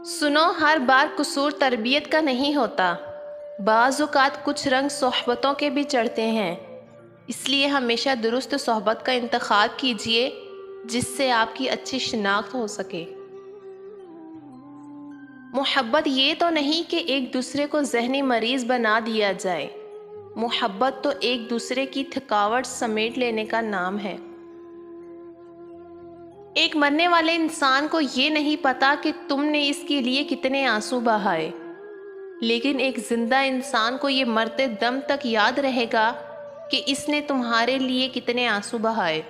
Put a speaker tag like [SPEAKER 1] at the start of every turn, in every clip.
[SPEAKER 1] سنو، ہر بار قصور تربیت کا نہیں ہوتا۔ بعض اوقات کچھ رنگ صحبتوں کے بھی چڑھتے ہیں، اس لیے ہمیشہ درست صحبت کا انتخاب کیجیے جس سے آپ کی اچھی شناخت ہو سکے۔ محبت یہ تو نہیں کہ ایک دوسرے کو ذہنی مریض بنا دیا جائے۔ محبت تو ایک دوسرے کی تھکاوٹ سمیٹ لینے کا نام ہے۔ ایک مرنے والے انسان کو یہ نہیں پتا کہ تم نے اس کے لیے کتنے آنسو بہائے، لیکن ایک زندہ انسان کو یہ مرتے دم تک یاد رہے گا کہ اس نے تمہارے لیے کتنے آنسو بہائے۔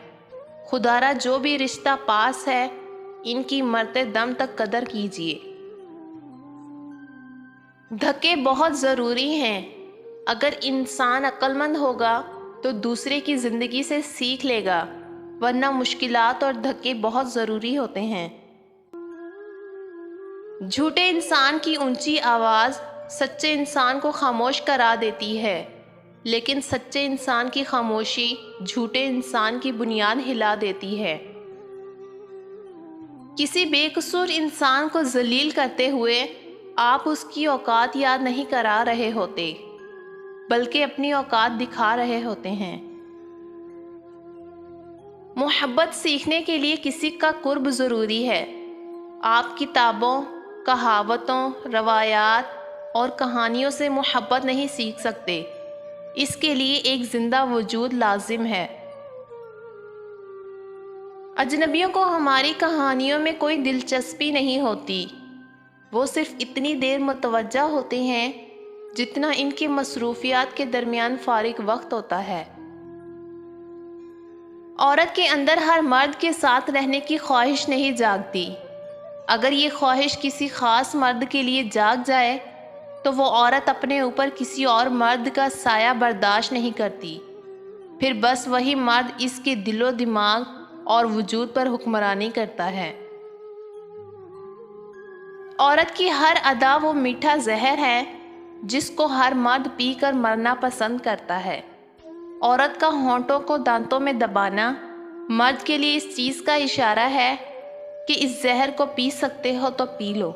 [SPEAKER 1] خدا را جو بھی رشتہ پاس ہے، ان کی مرتے دم تک قدر کیجیے۔ دھکے بہت ضروری ہیں۔ اگر انسان عقل مند ہوگا تو دوسرے کی زندگی سے سیکھ لے گا، ورنہ مشکلات اور دھکے بہت ضروری ہوتے ہیں۔ جھوٹے انسان کی اونچی آواز سچے انسان کو خاموش کرا دیتی ہے، لیکن سچے انسان کی خاموشی جھوٹے انسان کی بنیاد ہلا دیتی ہے۔ کسی بے قصور انسان کو ذلیل کرتے ہوئے آپ اس کی اوقات یاد نہیں کرا رہے ہوتے، بلکہ اپنی اوقات دکھا رہے ہوتے ہیں۔ محبت سیکھنے کے لیے کسی کا قرب ضروری ہے۔ آپ کتابوں، کہاوتوں، روایات اور کہانیوں سے محبت نہیں سیکھ سکتے، اس کے لیے ایک زندہ وجود لازم ہے۔ اجنبیوں کو ہماری کہانیوں میں کوئی دلچسپی نہیں ہوتی، وہ صرف اتنی دیر متوجہ ہوتے ہیں جتنا ان کی مصروفیات کے درمیان فارغ وقت ہوتا ہے۔ عورت کے اندر ہر مرد کے ساتھ رہنے کی خواہش نہیں جاگتی۔ اگر یہ خواہش کسی خاص مرد کے لیے جاگ جائے تو وہ عورت اپنے اوپر کسی اور مرد کا سایہ برداشت نہیں کرتی، پھر بس وہی مرد اس کے دل و دماغ اور وجود پر حکمرانی کرتا ہے۔ عورت کی ہر ادا وہ میٹھا زہر ہے جس کو ہر مرد پی کر مرنا پسند کرتا ہے۔ عورت کا ہونٹوں کو دانتوں میں دبانا مرد کے لیے اس چیز کا اشارہ ہے کہ اس زہر کو پی سکتے ہو تو پی لو۔